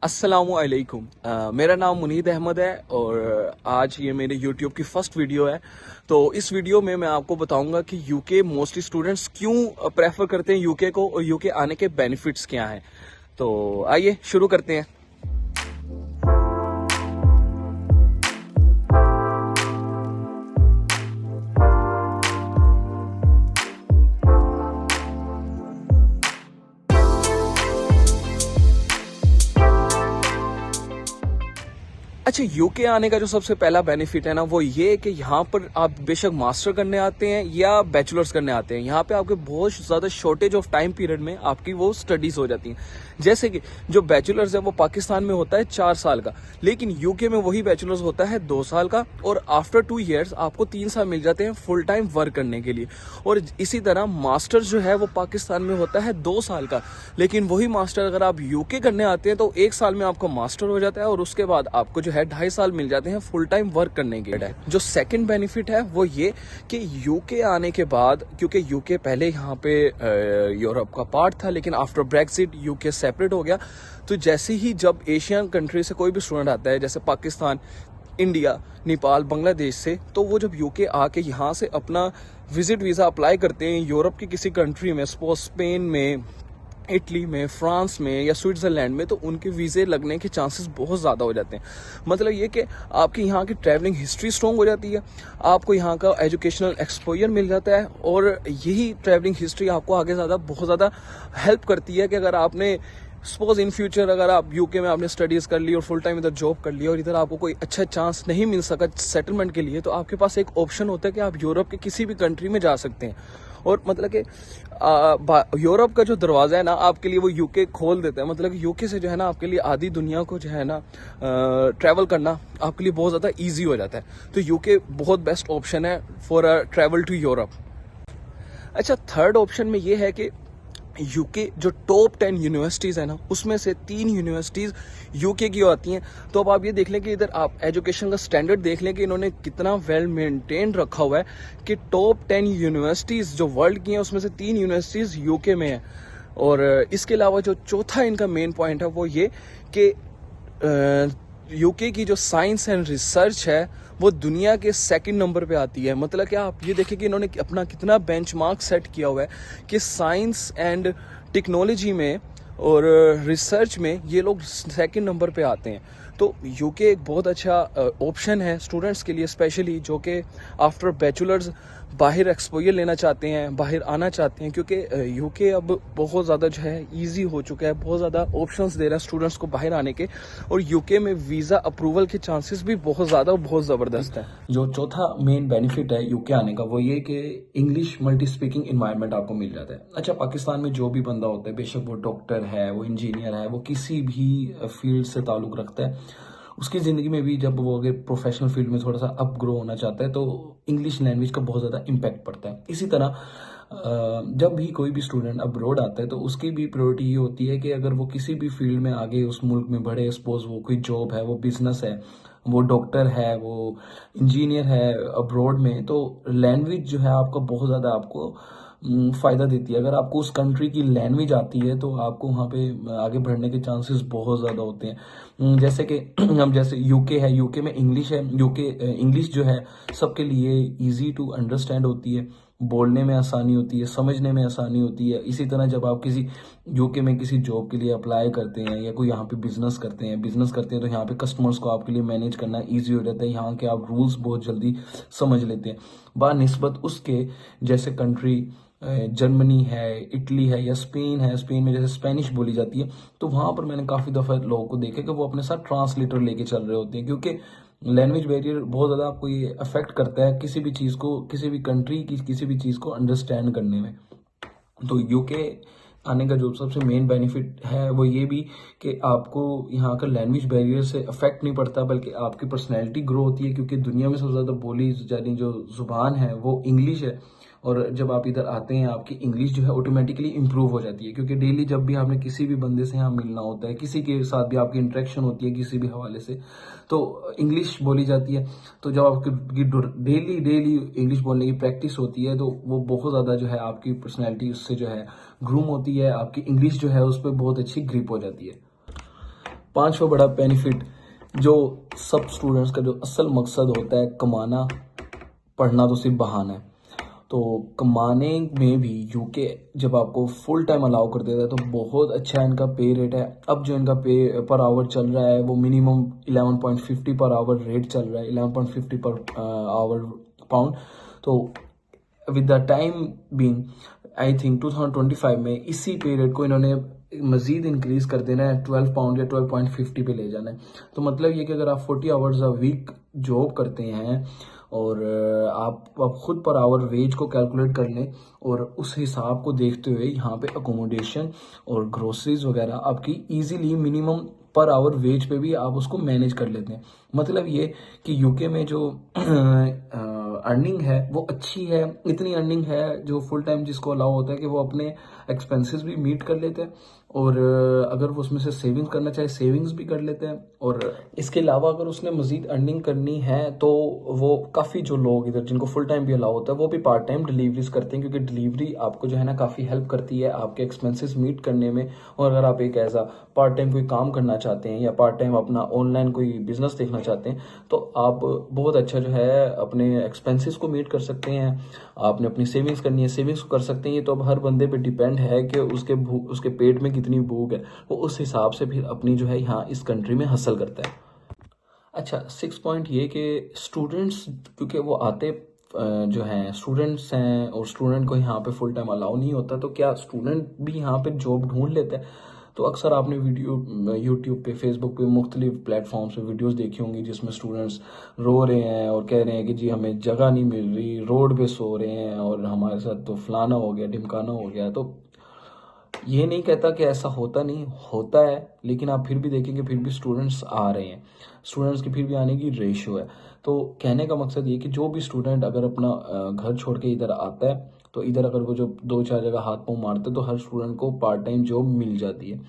अस्सलामुअलैकुम। मेरा नाम मुनीद अहमद है और आज ये मेरे यूट्यूब की फर्स्ट वीडियो है। तो इस वीडियो में मैं आपको बताऊंगा कि यूके मोस्टली स्टूडेंट्स क्यों प्रेफर करते हैं यूके को और यूके आने के बेनिफिट्स क्या हैं। तो आइए शुरू करते हैं। अच्छा, यूके आने का जो सबसे पहला बेनिफिट है ना वो ये कि यहाँ पर आप बेशक मास्टर करने आते हैं या बैचलर्स करने आते हैं, यहाँ पे आपके बहुत ज़्यादा शॉर्टेज ऑफ टाइम पीरियड में आपकी वो स्टडीज हो जाती हैं। जैसे कि जो बैचलर्स है वो पाकिस्तान में होता है 4 साल का, लेकिन यूके में वही बैचलर्स होता है 2 साल का, और आफ्टर 2 ईयर्स आपको 3 साल मिल जाते हैं फुल टाइम वर्क करने के लिए। और इसी तरह मास्टर्स जो है वो पाकिस्तान में होता है 2 साल का, लेकिन वही मास्टर अगर आप यूके करने आते हैं तो 1 साल में आपका मास्टर हो जाता है और उसके बाद आपको जो है 2.5 साल मिल जाते हैं फुल टाइम वर्क करने के लिए। जो सेकंड बेनिफिट है वो ये कि यूके आने के बाद, क्योंकि यूके पहले यहाँ पे यूरोप का पार्ट था, लेकिन आफ्टर ब्रेक्सिट यूके सेपरेट हो गया। तो जैसे ही जब एशियन कंट्री से कोई भी स्टूडेंट आता है, जैसे पाकिस्तान, इंडिया, नेपाल, बांग्लादेश से, तो वो जब यूके आके यहाँ से अपना विजिट वीज़ा अप्लाई करते हैं यूरोप की किसी कंट्री में, सपोज स्पेन में, इटली में, फ्रांस में या स्विट्जरलैंड में, तो उनके वीज़े लगने के चांसेस बहुत ज़्यादा हो जाते हैं। मतलब ये कि आपकी यहाँ की ट्रैवलिंग हिस्ट्री स्ट्रॉन्ग हो जाती है, आपको यहाँ का एजुकेशनल एक्सपोजर मिल जाता है, और यही ट्रैवलिंग हिस्ट्री आपको आगे ज़्यादा बहुत ज़्यादा हेल्प करती है कि अगर आपने सपोज इन फ्यूचर अगर आप यूके में आपने स्टडीज़ कर ली और फुल टाइम इधर जॉब कर लिया और इधर आपको कोई अच्छा चांस नहीं मिल सका सेटलमेंट के लिए, तो आपके पास एक ऑप्शन होता है कि आप यूरोप के किसी भी कंट्री में जा सकते हैं। और मतलब कि यूरोप का जो दरवाज़ा है ना आपके लिए वो यूके खोल देता है। मतलब कि यूके से जो है ना आपके लिए आधी दुनिया को जो है ना ट्रैवल करना आपके लिए बहुत ज़्यादा ईजी हो जाता है। तो यूके बहुत बेस्ट ऑप्शन है for a travel to Europe. अच्छा, थर्ड ऑप्शन में ये है कि यूके जो टॉप 10 यूनिवर्सिटीज़ है ना उसमें से 3 यूनिवर्सिटीज़ यूके की आती हैं। तो अब आप ये देख लें कि इधर आप एजुकेशन का स्टैंडर्ड देख लें कि इन्होंने कितना वेल मेंटेन रखा हुआ है कि टॉप 10 यूनिवर्सिटीज़ जो वर्ल्ड की हैं उसमें से 3 यूनिवर्सिटीज़ यूके में है। और इसके अलावा जो चौथा इनका मेन पॉइंट है वो ये कि यूके की जो साइंस एंड रिसर्च है वो दुनिया के सेकंड नंबर पे आती है। मतलब क्या आप ये देखें कि इन्होंने अपना कितना बेंचमार्क सेट किया हुआ है कि साइंस एंड टेक्नोलॉजी में और रिसर्च में ये लोग सेकंड नंबर पे आते हैं। तो यूके एक बहुत अच्छा ऑप्शन है स्टूडेंट्स के लिए, स्पेशली जो कि आफ्टर बैचलर्स बाहर एक्सपोजर लेना चाहते हैं, बाहर आना चाहते हैं, क्योंकि यूके अब बहुत ज़्यादा जो है इजी हो चुका है, बहुत ज़्यादा ऑप्शंस दे रहा है स्टूडेंट्स को बाहर आने के, और यूके में वीज़ा अप्रूवल के चांसेस भी बहुत ज़्यादा बहुत ज़बरदस्त है। जो चौथा मेन बेनिफिट है यूके आने का वो ये कि इंग्लिश मल्टी स्पीकिंग इन्वायरमेंट आपको मिल जाता है। अच्छा, पाकिस्तान में जो भी बंदा होता है, बेशक वो डॉक्टर है, वो इंजीनियर है, वो किसी भी फील्ड से ताल्लुक़ रखता है, उसकी ज़िंदगी में भी जब वो अगर प्रोफेशनल फील्ड में थोड़ा सा अप ग्रो होना चाहता है तो इंग्लिश लैंग्वेज का बहुत ज़्यादा इम्पैक्ट पड़ता है। इसी तरह जब भी कोई भी स्टूडेंट अब्रॉड आता है तो उसकी भी प्रायोरिटी ये होती है कि अगर वो किसी भी फील्ड में आगे उस मुल्क में बढ़े, सपोज वो कोई जॉब है, वो बिजनेस है, वो डॉक्टर है, वो इंजीनियर है अब्रॉड में, तो लैंग्वेज जो है आपका बहुत ज़्यादा आपको फ़ायदा देती है। अगर आपको उस कंट्री की लैंग्वेज आती है तो आपको वहाँ पे आगे बढ़ने के चांसेस बहुत ज़्यादा होते हैं। जैसे कि हम जैसे यूके है, यूके में इंग्लिश है, यूके इंग्लिश जो है सबके लिए इजी टू अंडरस्टैंड होती है, बोलने में आसानी होती है, समझने में आसानी होती है। इसी तरह जब आप किसी यूके में किसी जॉब के लिए अप्लाई करते हैं या कोई यहाँ पे बिजनेस करते हैं तो यहाँ पे कस्टमर्स को आपके लिए मैनेज करना ईजी हो जाता है। यहाँ के आप रूल्स बहुत जल्दी समझ लेते हैं बानिस्बत उसके जैसे कंट्री जर्मनी है, इटली है या स्पेन है। स्पेन में जैसे स्पेनिश बोली जाती है, तो वहाँ पर मैंने काफ़ी दफ़ा लोगों को देखा कि वो अपने साथ ट्रांसलेटर लेके चल रहे होते हैं, क्योंकि लैंग्वेज बैरियर बहुत ज़्यादा आपको ये अफेक्ट करता है किसी भी चीज़ को, किसी भी कंट्री की किसी भी चीज़ को अंडरस्टैंड करने में। तो यूके आने का जो सबसे मेन बेनिफिट है वो ये भी कि आपको यहाँ का लैंग्वेज बैरियर से अफेक्ट नहीं पड़ता, बल्कि आपकी पर्सनैलिटी ग्रो होती है, क्योंकि दुनिया में सबसे ज़्यादा बोली जाने जो ज़ुबान है वो इंग्लिश है। और जब आप इधर आते हैं आपकी इंग्लिश जो है ऑटोमेटिकली इंप्रूव हो जाती है, क्योंकि डेली जब भी आपने किसी भी बंदे से यहाँ मिलना होता है, किसी के साथ भी आपकी इंटरेक्शन होती है किसी भी हवाले से, तो इंग्लिश बोली जाती है। तो जब आपकी डेली डेली इंग्लिश बोलने की प्रैक्टिस होती है तो वो बहुत ज़्यादा जो है आपकी पर्सनैलिटी उससे जो है ग्रूम होती है, आपकी इंग्लिश जो है उस पर बहुत अच्छी ग्रिप हो जाती है। पांचवा बड़ा बेनिफिट, जो सब स्टूडेंट्स का जो असल मकसद होता है कमाना, पढ़ना तो सिर्फ बहाना है। तो कमाने में भी यूके जब आपको फुल टाइम अलाउ कर देता है तो बहुत अच्छा इनका पे रेट है। अब जो इनका पे पर आवर चल रहा है वो मिनिमम 11.50 पर आवर रेट चल रहा है, 11.50 पर आवर पाउंड। तो with the time being I think 2025 में इसी पे रेट को इन्होंने मजीद इंक्रीज कर देना है, 12 पाउंड या 12.50 पे ले जाना है। तो मतलब ये कि अगर आप 40 आवर्स अ वीक जॉब करते हैं और आप खुद पर आवर वेज को कैलकुलेट कर लें और उस हिसाब को देखते हुए यहाँ पे अकोमोडेशन और ग्रोसरीज वगैरह आपकी easily minimum per hour wage पे भी आप उसको मैनेज कर लेते हैं। मतलब ये कि यूके में जो अर्निंग है वो अच्छी है, इतनी अर्निंग है जो फुल टाइम जिसको अलाउ होता है कि वो अपने एक्सपेंसेस भी मीट कर लेते हैं और अगर वो उसमें से सेविंग्स करना चाहे सेविंग्स भी कर लेते हैं। और इसके अलावा अगर उसने मजीद अर्निंग करनी है तो वो काफ़ी जो लोग इधर जिनको फुल टाइम भी अलाउ होता है वो भी पार्ट टाइम डिलीवरीज करते हैं, क्योंकि डिलीवरी आपको जो है ना काफ़ी हेल्प करती है आपके एक्सपेंसेस मीट करने में। और अगर आप एक ऐसा पार्ट टाइम कोई काम करना चाहते हैं या पार्ट टाइम अपना ऑनलाइन कोई बिजनेस देखना चाहते हैं तो आप बहुत अच्छा जो है अपने एक्सपेंसेस को मीट कर सकते हैं। आपने अपनी सेविंग्स करनी है, सेविंग्स को कर सकते हैं। ये तो अब हर बंदे पे डिपेंड है कि उसके पेट में कितनी भूख है, वो उस हिसाब से फिर अपनी जो है यहाँ इस कंट्री में हासिल करता है। अच्छा, 6 पॉइंट ये कि स्टूडेंट्स क्योंकि वो आते जो हैं स्टूडेंट्स हैं और स्टूडेंट को यहाँ पे फुल टाइम अलाउ नहीं होता, तो क्या स्टूडेंट भी यहाँ पे जॉब ढूंढ लेते हैं। तो अक्सर आपने वीडियो यूट्यूब पे, फेसबुक पे, मुख्तलिफ प्लेटफॉर्म्स पे वीडियोस देखी होंगी जिसमें स्टूडेंट्स रो रहे हैं और कह रहे हैं कि जी हमें जगह नहीं मिल रही, रोड पे सो रहे हैं और हमारे साथ तो फलाना हो गया, ढिमकाना हो गया। तो ये नहीं कहता कि ऐसा होता नहीं होता है, लेकिन आप फिर भी देखेंगे फिर भी स्टूडेंट्स आ रहे हैं, स्टूडेंट्स की फिर भी आने की रेशियो है। तो कहने का मकसद ये कि जो भी स्टूडेंट अगर अपना घर छोड़ के इधर आता है तो इधर अगर वो जो दो चार जगह हाथ पाँव मारते हैं तो हर स्टूडेंट को पार्ट टाइम जॉब मिल जाती है।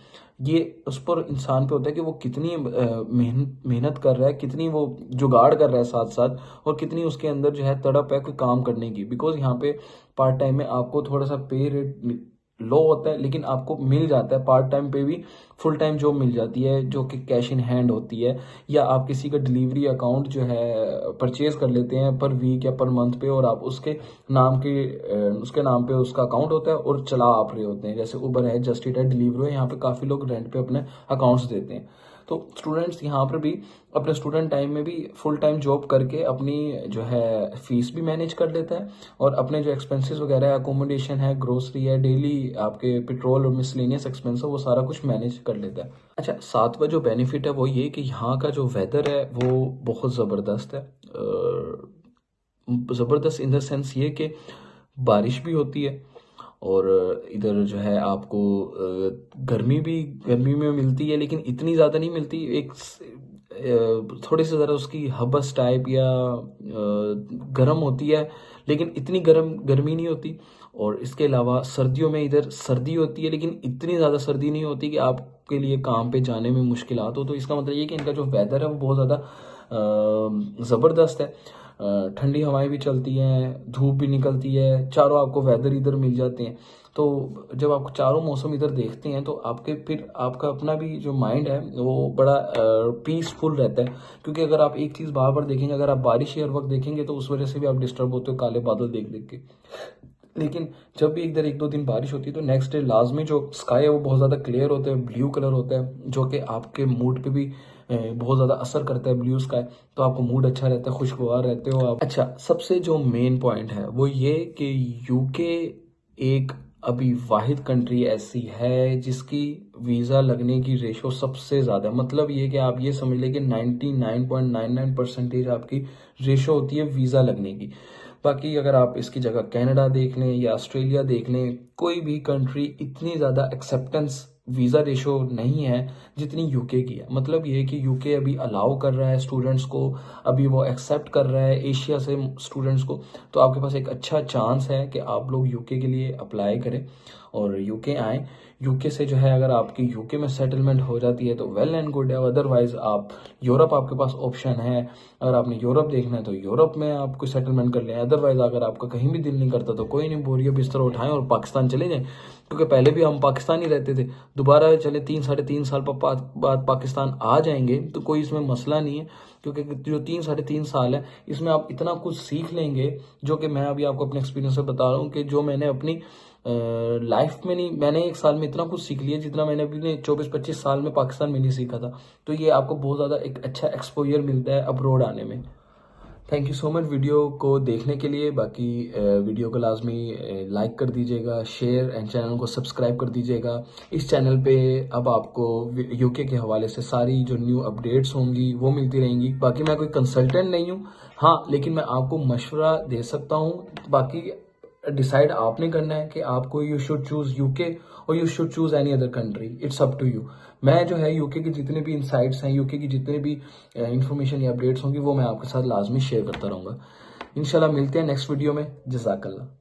ये उस पर इंसान पे होता है कि वो कितनी मेहनत कर रहा है, कितनी वो जुगाड़ कर रहा है साथ साथ, और कितनी उसके अंदर जो है तड़प है कोई काम करने की। बिकॉज यहाँ पे पार्ट टाइम में आपको थोड़ा सा पे रेट लो होता है लेकिन आपको मिल जाता है पार्ट टाइम पे भी फुल टाइम जॉब मिल जाती है जो कि कैश इन हैंड होती है। या आप किसी का डिलीवरी अकाउंट जो है परचेज कर लेते हैं पर वीक या पर मंथ पे, और आप उसके नाम पे उसका अकाउंट होता है और चला आप रहे होते हैं। जैसे उबर है, जस्ट ईट है, डिलीवरी है, यहाँ पे काफ़ी लोग रेंट पे अपने अकाउंट्स देते हैं। तो स्टूडेंट्स यहाँ पर भी अपने स्टूडेंट टाइम में भी फुल टाइम जॉब करके अपनी जो है फीस भी मैनेज कर लेता है और अपने जो एक्सपेंसेस वगैरह है, अकोमोडेशन है, ग्रोसरी है, डेली आपके पेट्रोल और मिसलेनियस एक्सपेंस है, वो सारा कुछ मैनेज कर लेता है। अच्छा, सातवां जो बेनिफिट है वो ये कि यहाँ का जो वेदर है वो बहुत ज़बरदस्त है। ज़बरदस्त इन द सेंस ये कि बारिश भी होती है और इधर जो है आपको गर्मी में मिलती है लेकिन इतनी ज़्यादा नहीं मिलती। एक थोड़ी सी ज़रा उसकी हबस टाइप या गर्म होती है लेकिन इतनी गर्मी नहीं होती। और इसके अलावा सर्दियों में इधर सर्दी होती है लेकिन इतनी ज़्यादा सर्दी नहीं होती कि आपके लिए काम पे जाने में मुश्किलात हो। तो इसका मतलब ये कि इनका जो वेदर है वो बहुत ज़्यादा ज़बरदस्त है। ठंडी हवाएं भी चलती हैं, धूप भी निकलती है, चारों आपको वेदर इधर मिल जाते हैं। तो जब आप चारों मौसम इधर देखते हैं तो आपका अपना भी जो माइंड है वो बड़ा पीसफुल रहता है। क्योंकि अगर आप एक चीज़ बार बार देखेंगे, अगर आप बारिश ही हर वक्त देखेंगे तो उस वजह से भी आप डिस्टर्ब होते हो काले बादल देख देख के। लेकिन जब भी इधर एक दो दिन बारिश होती है तो नेक्स्ट डे लाजमी जो स्काई है वो बहुत ज़्यादा क्लियर होता है, ब्लू कलर होता है, जो कि आपके मूड पे भी बहुत ज़्यादा असर करता है ब्लू स्काई। तो आपको मूड अच्छा रहता है, खुशगवार रहते हो आप। अच्छा, सबसे जो मेन पॉइंट है वो ये कि यूके एक अभी वाहिद कंट्री ऐसी है जिसकी वीज़ा लगने की रेशो सबसे ज़्यादा है। मतलब ये कि आप ये समझ लें कि 99.99% आपकी रेशो होती है वीज़ा लगने की। बाकी अगर आप इसकी जगह कनाडा देख लें या ऑस्ट्रेलिया देख लें, कोई भी कंट्री इतनी ज़्यादा एक्सेप्टेंस वीज़ा रेशो नहीं है जितनी यूके की है। मतलब ये है कि यूके अभी अलाउ कर रहा है स्टूडेंट्स को, अभी वो एक्सेप्ट कर रहा है एशिया से स्टूडेंट्स को। तो आपके पास एक अच्छा चांस है कि आप लोग यूके के लिए अप्लाई करें और यूके आएँ। यूके से जो है अगर आपकी यूके में सेटलमेंट हो जाती है तो वेल एंड गुड है, अदरवाइज आप यूरोप आपके पास ऑप्शन है। अगर आपने यूरोप देखना है तो यूरोप में आपको सेटलमेंट कर लें, अदरवाइज अगर आपका कहीं भी दिल नहीं करता तो कोई नहीं, बोरियो बिस्तर उठाएं और पाकिस्तान चले जाएं। क्योंकि पहले भी हम पाकिस्तान ही रहते थे, दोबारा चले 3-3.5 साल बाद पाकिस्तान आ जाएंगे तो कोई इसमें मसला नहीं है। क्योंकि जो 3-3.5 साल है इसमें आप इतना कुछ सीख लेंगे, जो कि मैं अभी आपको अपने एक्सपीरियंस से बता रहा हूँ कि जो मैंने अपनी लाइफ में नहीं, मैंने 1 साल में इतना कुछ सीख लिया जितना मैंने अपने 24-25 साल में पाकिस्तान में नहीं सीखा था। तो ये आपको बहुत ज़्यादा एक अच्छा एक्सपोजर मिलता है अब्रॉड आने में। Thank you so much video को देखने के लिए। बाकी वीडियो को लाजमी लाइक कर दीजिएगा, शेयर एंड चैनल को सब्सक्राइब कर दीजिएगा। इस चैनल पे अब आपको यूके के हवाले से सारी जो न्यू अपडेट्स होंगी वो मिलती रहेंगी। बाकी मैं कोई कंसल्टेंट नहीं हूँ, हाँ, लेकिन मैं आपको मशवरा दे सकता हूँ। बाकी डिसाइड आपने करना है कि आपको यू शुड चूज यूके और you should choose any other country, it's up to you. मैं जो है यूके के जितने भी इनसाइट्स हैं, यूके की जितने भी इंफॉर्मेशन या अपडेट्स होंगी वो मैं आपके साथ लाजमी शेयर करता रहूंगा। इंशाल्लाह मिलते हैं नेक्स्ट वीडियो में। जज़ाकल्लाह।